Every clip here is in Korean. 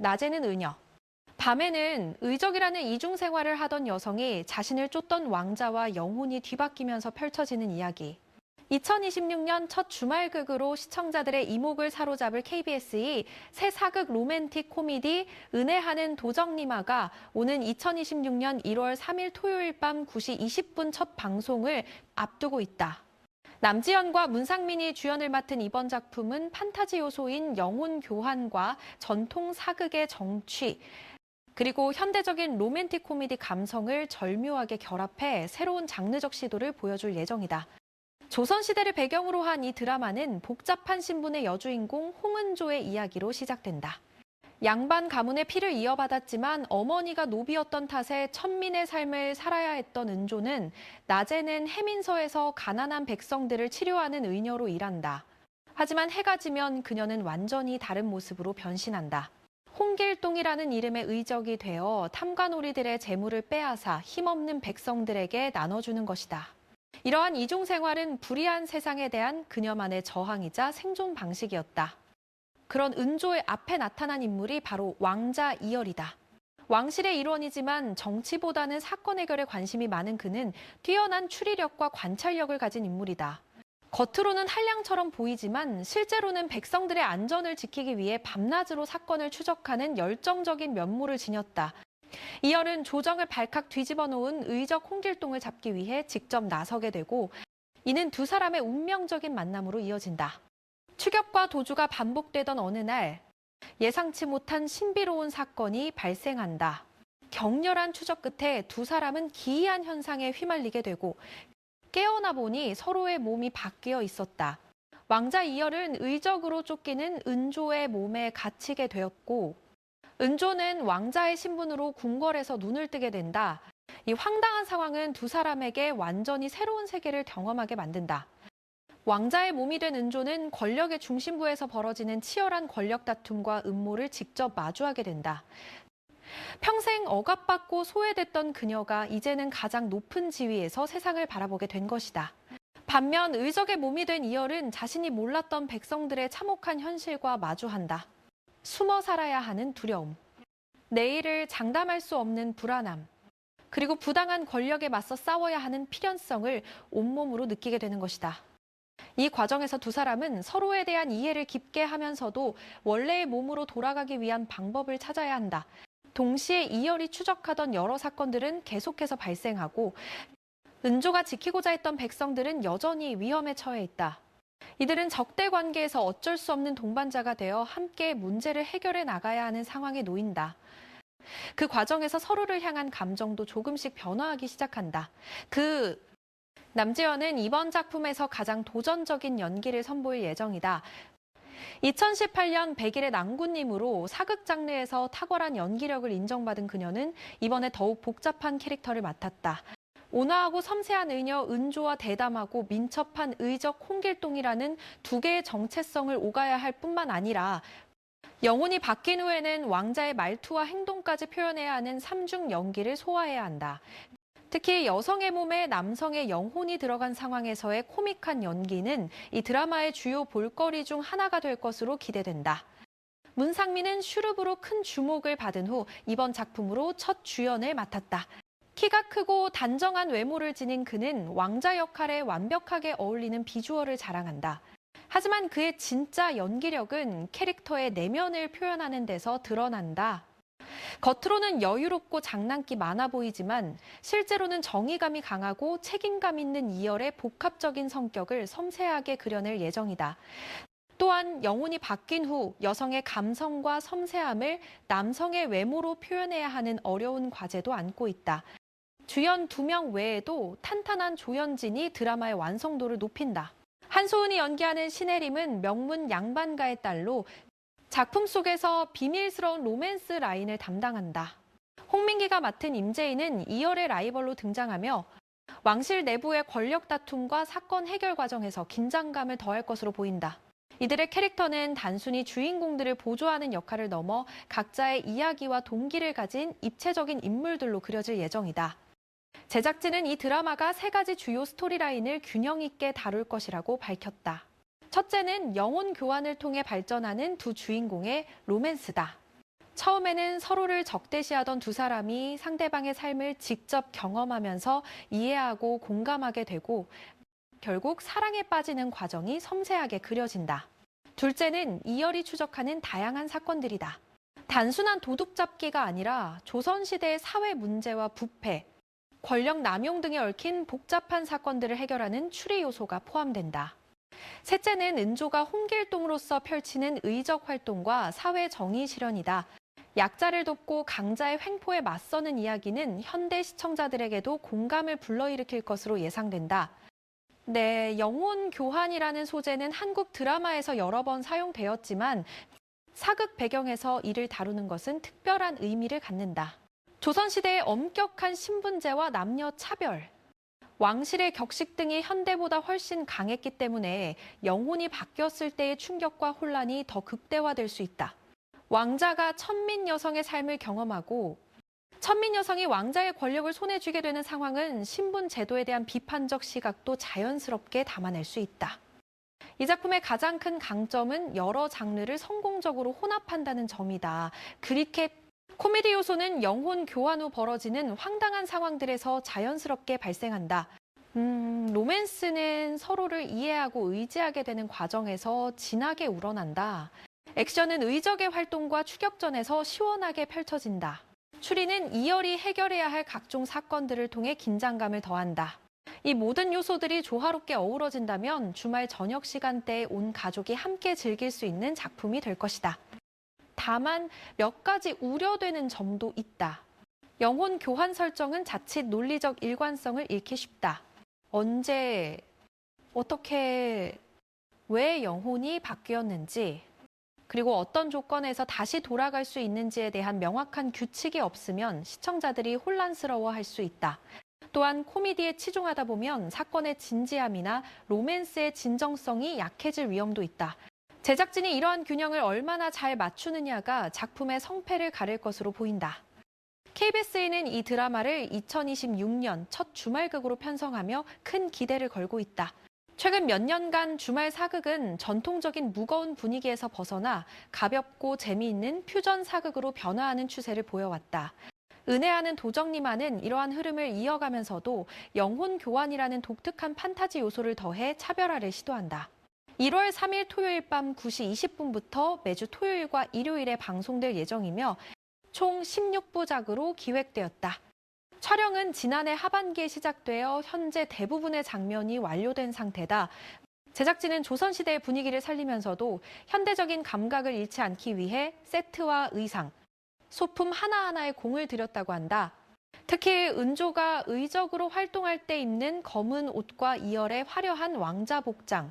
낮에는 의녀, 밤에는 의적이라는 이중 생활을 하던 여성이 자신을 쫓던 왕자와 영혼이 뒤바뀌면서 펼쳐지는 이야기. 2026년 첫 주말극으로 시청자들의 이목을 사로잡을 KBS의 새 사극 로맨틱 코미디 은혜하는 도정리마가 오는 2026년 1월 3일 토요일 밤 9시 20분 첫 방송을 앞두고 있다. 남지현과 문상민이 주연을 맡은 이번 작품은 판타지 요소인 영혼 교환과 전통 사극의 정취, 그리고 현대적인 로맨틱 코미디 감성을 절묘하게 결합해 새로운 장르적 시도를 보여줄 예정이다. 조선시대를 배경으로 한 이 드라마는 복잡한 신분의 여주인공 홍은조의 이야기로 시작된다. 양반 가문의 피를 이어받았지만 어머니가 노비였던 탓에 천민의 삶을 살아야 했던 은조는 낮에는 해민서에서 가난한 백성들을 치료하는 의녀로 일한다. 하지만 해가 지면 그녀는 완전히 다른 모습으로 변신한다. 홍길동이라는 이름의 의적이 되어 탐관오리들의 재물을 빼앗아 힘없는 백성들에게 나눠주는 것이다. 이러한 이중 생활은 불의한 세상에 대한 그녀만의 저항이자 생존 방식이었다. 그런 은조의 앞에 나타난 인물이 바로 왕자 이열이다. 왕실의 일원이지만 정치보다는 사건 해결에 관심이 많은 그는 뛰어난 추리력과 관찰력을 가진 인물이다. 겉으로는 한량처럼 보이지만 실제로는 백성들의 안전을 지키기 위해 밤낮으로 사건을 추적하는 열정적인 면모를 지녔다. 이열은 조정을 발칵 뒤집어 놓은 의적 홍길동을 잡기 위해 직접 나서게 되고 이는 두 사람의 운명적인 만남으로 이어진다. 추격과 도주가 반복되던 어느 날 예상치 못한 신비로운 사건이 발생한다. 격렬한 추적 끝에 두 사람은 기이한 현상에 휘말리게 되고 깨어나 보니 서로의 몸이 바뀌어 있었다. 왕자 이열은 의적으로 쫓기는 은조의 몸에 갇히게 되었고 은조는 왕자의 신분으로 궁궐에서 눈을 뜨게 된다. 이 황당한 상황은 두 사람에게 완전히 새로운 세계를 경험하게 만든다. 왕자의 몸이 된 은조는 권력의 중심부에서 벌어지는 치열한 권력 다툼과 음모를 직접 마주하게 된다. 평생 억압받고 소외됐던 그녀가 이제는 가장 높은 지위에서 세상을 바라보게 된 것이다. 반면 의적의 몸이 된 이열은 자신이 몰랐던 백성들의 참혹한 현실과 마주한다. 숨어 살아야 하는 두려움, 내일을 장담할 수 없는 불안함, 그리고 부당한 권력에 맞서 싸워야 하는 필연성을 온몸으로 느끼게 되는 것이다. 이 과정에서 두 사람은 서로에 대한 이해를 깊게 하면서도 원래의 몸으로 돌아가기 위한 방법을 찾아야 한다. 동시에 이열이 추적하던 여러 사건들은 계속해서 발생하고 은조가 지키고자 했던 백성들은 여전히 위험에 처해 있다. 이들은 적대 관계에서 어쩔 수 없는 동반자가 되어 함께 문제를 해결해 나가야 하는 상황에 놓인다. 그 과정에서 서로를 향한 감정도 조금씩 변화하기 시작한다. 남지현은 이번 작품에서 가장 도전적인 연기를 선보일 예정이다. 2018년 백일의 낭군님으로 사극 장르에서 탁월한 연기력을 인정받은 그녀는 이번에 더욱 복잡한 캐릭터를 맡았다. 온화하고 섬세한 의녀 은조와 대담하고 민첩한 의적 홍길동이라는 두 개의 정체성을 오가야 할 뿐만 아니라 영혼이 바뀐 후에는 왕자의 말투와 행동까지 표현해야 하는 삼중 연기를 소화해야 한다. 특히 여성의 몸에 남성의 영혼이 들어간 상황에서의 코믹한 연기는 이 드라마의 주요 볼거리 중 하나가 될 것으로 기대된다. 문상민은 슈룹으로 큰 주목을 받은 후 이번 작품으로 첫 주연을 맡았다. 키가 크고 단정한 외모를 지닌 그는 왕자 역할에 완벽하게 어울리는 비주얼을 자랑한다. 하지만 그의 진짜 연기력은 캐릭터의 내면을 표현하는 데서 드러난다. 겉으로는 여유롭고 장난기 많아 보이지만 실제로는 정의감이 강하고 책임감 있는 이열의 복합적인 성격을 섬세하게 그려낼 예정이다. 또한 영혼이 바뀐 후 여성의 감성과 섬세함을 남성의 외모로 표현해야 하는 어려운 과제도 안고 있다. 주연 2명 외에도 탄탄한 조연진이 드라마의 완성도를 높인다. 한소은이 연기하는 신혜림은 명문 양반가의 딸로 작품 속에서 비밀스러운 로맨스 라인을 담당한다. 홍민기가 맡은 임재인은 이열의 라이벌로 등장하며 왕실 내부의 권력 다툼과 사건 해결 과정에서 긴장감을 더할 것으로 보인다. 이들의 캐릭터는 단순히 주인공들을 보조하는 역할을 넘어 각자의 이야기와 동기를 가진 입체적인 인물들로 그려질 예정이다. 제작진은 이 드라마가 3가지 주요 스토리라인을 균형 있게 다룰 것이라고 밝혔다. 첫째는 영혼 교환을 통해 발전하는 두 주인공의 로맨스다. 처음에는 서로를 적대시하던 두 사람이 상대방의 삶을 직접 경험하면서 이해하고 공감하게 되고 결국 사랑에 빠지는 과정이 섬세하게 그려진다. 둘째는 이열이 추적하는 다양한 사건들이다. 단순한 도둑잡기가 아니라 조선시대의 사회 문제와 부패, 권력 남용 등에 얽힌 복잡한 사건들을 해결하는 추리 요소가 포함된다. 셋째는 은조가 홍길동으로서 펼치는 의적 활동과 사회 정의 실현이다. 약자를 돕고 강자의 횡포에 맞서는 이야기는 현대 시청자들에게도 공감을 불러일으킬 것으로 예상된다. 네, 영혼 교환이라는 소재는 한국 드라마에서 여러 번 사용되었지만 사극 배경에서 이를 다루는 것은 특별한 의미를 갖는다. 조선시대의 엄격한 신분제와 남녀 차별, 왕실의 격식 등이 현대보다 훨씬 강했기 때문에 영혼이 바뀌었을 때의 충격과 혼란이 더 극대화될 수 있다. 왕자가 천민 여성의 삶을 경험하고 천민 여성이 왕자의 권력을 손에 쥐게 되는 상황은 신분 제도에 대한 비판적 시각도 자연스럽게 담아낼 수 있다. 이 작품의 가장 큰 강점은 여러 장르를 성공적으로 혼합한다는 점이다. 그리켓 코미디 요소는 영혼 교환 후 벌어지는 황당한 상황들에서 자연스럽게 발생한다. 로맨스는 서로를 이해하고 의지하게 되는 과정에서 진하게 우러난다. 액션은 의적의 활동과 추격전에서 시원하게 펼쳐진다. 추리는 이열이 해결해야 할 각종 사건들을 통해 긴장감을 더한다. 이 모든 요소들이 조화롭게 어우러진다면 주말 저녁 시간대에 온 가족이 함께 즐길 수 있는 작품이 될 것이다. 다만 몇 가지 우려되는 점도 있다. 영혼 교환 설정은 자칫 논리적 일관성을 잃기 쉽다. 언제, 어떻게, 왜 영혼이 바뀌었는지, 그리고 어떤 조건에서 다시 돌아갈 수 있는지에 대한 명확한 규칙이 없으면 시청자들이 혼란스러워할 수 있다. 또한 코미디에 치중하다 보면 사건의 진지함이나 로맨스의 진정성이 약해질 위험도 있다. 제작진이 이러한 균형을 얼마나 잘 맞추느냐가 작품의 성패를 가릴 것으로 보인다. KBS는 이 드라마를 2026년 첫 주말극으로 편성하며 큰 기대를 걸고 있다. 최근 몇 년간 주말 사극은 전통적인 무거운 분위기에서 벗어나 가볍고 재미있는 퓨전 사극으로 변화하는 추세를 보여왔다. 은혜하는 도정님아는 이러한 흐름을 이어가면서도 영혼 교환이라는 독특한 판타지 요소를 더해 차별화를 시도한다. 1월 3일 토요일 밤 9시 20분부터 매주 토요일과 일요일에 방송될 예정이며 총 16부작으로 기획되었다. 촬영은 지난해 하반기에 시작되어 현재 대부분의 장면이 완료된 상태다. 제작진은 조선시대의 분위기를 살리면서도 현대적인 감각을 잃지 않기 위해 세트와 의상, 소품 하나하나에 공을 들였다고 한다. 특히 은조가 의적으로 활동할 때 입는 검은 옷과 이열의 화려한 왕자 복장,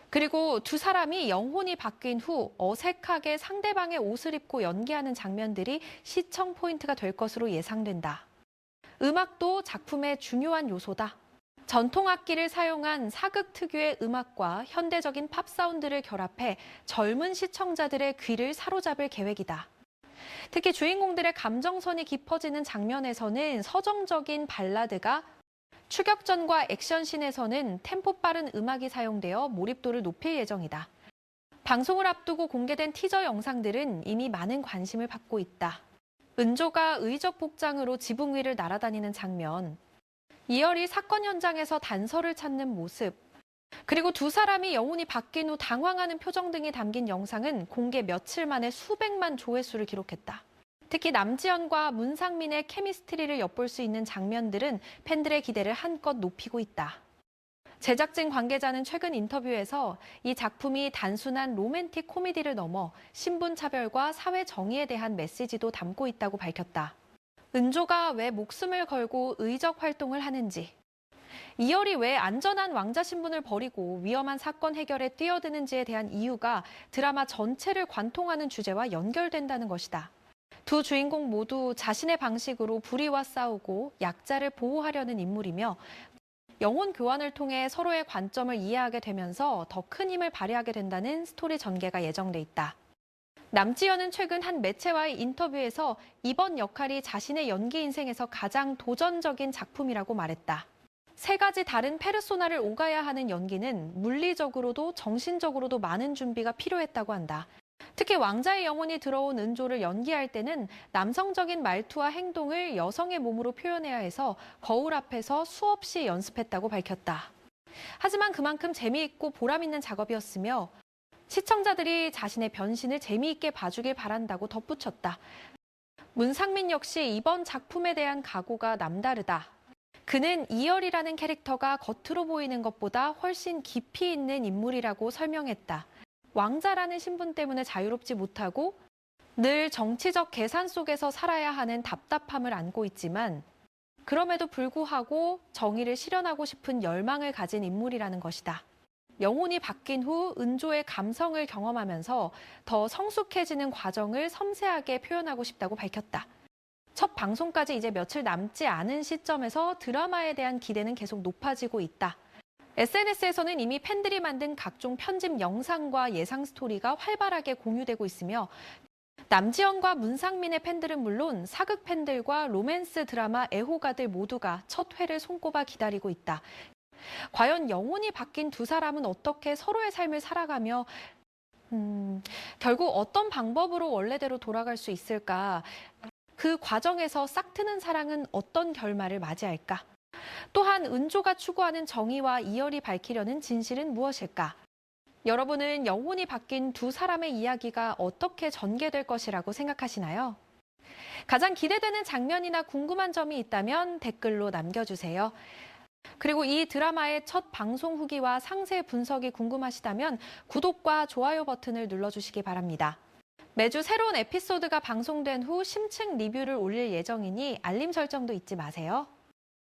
그리고 두 사람이 영혼이 바뀐 후 어색하게 상대방의 옷을 입고 연기하는 장면들이 시청 포인트가 될 것으로 예상된다. 음악도 작품의 중요한 요소다. 전통 악기를 사용한 사극 특유의 음악과 현대적인 팝 사운드를 결합해 젊은 시청자들의 귀를 사로잡을 계획이다. 특히 주인공들의 감정선이 깊어지는 장면에서는 서정적인 발라드가, 추격전과 액션씬에서는 템포 빠른 음악이 사용되어 몰입도를 높일 예정이다. 방송을 앞두고 공개된 티저 영상들은 이미 많은 관심을 받고 있다. 은조가 의적 복장으로 지붕 위를 날아다니는 장면, 이열이 사건 현장에서 단서를 찾는 모습, 그리고 두 사람이 영혼이 바뀐 후 당황하는 표정 등이 담긴 영상은 공개 며칠 만에 수백만 조회수를 기록했다. 특히 남지연과 문상민의 케미스트리를 엿볼 수 있는 장면들은 팬들의 기대를 한껏 높이고 있다. 제작진 관계자는 최근 인터뷰에서 이 작품이 단순한 로맨틱 코미디를 넘어 신분차별과 사회 정의에 대한 메시지도 담고 있다고 밝혔다. 은조가 왜 목숨을 걸고 의적 활동을 하는지, 이열이 왜 안전한 왕자 신분을 버리고 위험한 사건 해결에 뛰어드는지에 대한 이유가 드라마 전체를 관통하는 주제와 연결된다는 것이다. 두 주인공 모두 자신의 방식으로 불의와 싸우고 약자를 보호하려는 인물이며 영혼 교환을 통해 서로의 관점을 이해하게 되면서 더 큰 힘을 발휘하게 된다는 스토리 전개가 예정돼 있다. 남지연은 최근 한 매체와의 인터뷰에서 이번 역할이 자신의 연기 인생에서 가장 도전적인 작품이라고 말했다. 세 가지 다른 페르소나를 오가야 하는 연기는 물리적으로도 정신적으로도 많은 준비가 필요했다고 한다. 특히 왕자의 영혼이 들어온 은조를 연기할 때는 남성적인 말투와 행동을 여성의 몸으로 표현해야 해서 거울 앞에서 수없이 연습했다고 밝혔다. 하지만 그만큼 재미있고 보람있는 작업이었으며 시청자들이 자신의 변신을 재미있게 봐주길 바란다고 덧붙였다. 문상민 역시 이번 작품에 대한 각오가 남다르다. 그는 이열이라는 캐릭터가 겉으로 보이는 것보다 훨씬 깊이 있는 인물이라고 설명했다. 왕자라는 신분 때문에 자유롭지 못하고 늘 정치적 계산 속에서 살아야 하는 답답함을 안고 있지만 그럼에도 불구하고 정의를 실현하고 싶은 열망을 가진 인물이라는 것이다. 영혼이 바뀐 후 은조의 감성을 경험하면서 더 성숙해지는 과정을 섬세하게 표현하고 싶다고 밝혔다. 첫 방송까지 이제 며칠 남지 않은 시점에서 드라마에 대한 기대는 계속 높아지고 있다. SNS에서는 이미 팬들이 만든 각종 편집 영상과 예상 스토리가 활발하게 공유되고 있으며 남지현과 문상민의 팬들은 물론 사극 팬들과 로맨스 드라마 애호가들 모두가 첫 회를 손꼽아 기다리고 있다. 과연 영혼이 바뀐 두 사람은 어떻게 서로의 삶을 살아가며 결국 어떤 방법으로 원래대로 돌아갈 수 있을까? 그 과정에서 싹트는 사랑은 어떤 결말을 맞이할까? 또한 은조가 추구하는 정의와 이열이 밝히려는 진실은 무엇일까? 여러분은 영혼이 바뀐 두 사람의 이야기가 어떻게 전개될 것이라고 생각하시나요? 가장 기대되는 장면이나 궁금한 점이 있다면 댓글로 남겨주세요. 그리고 이 드라마의 첫 방송 후기와 상세 분석이 궁금하시다면 구독과 좋아요 버튼을 눌러주시기 바랍니다. 매주 새로운 에피소드가 방송된 후 심층 리뷰를 올릴 예정이니 알림 설정도 잊지 마세요.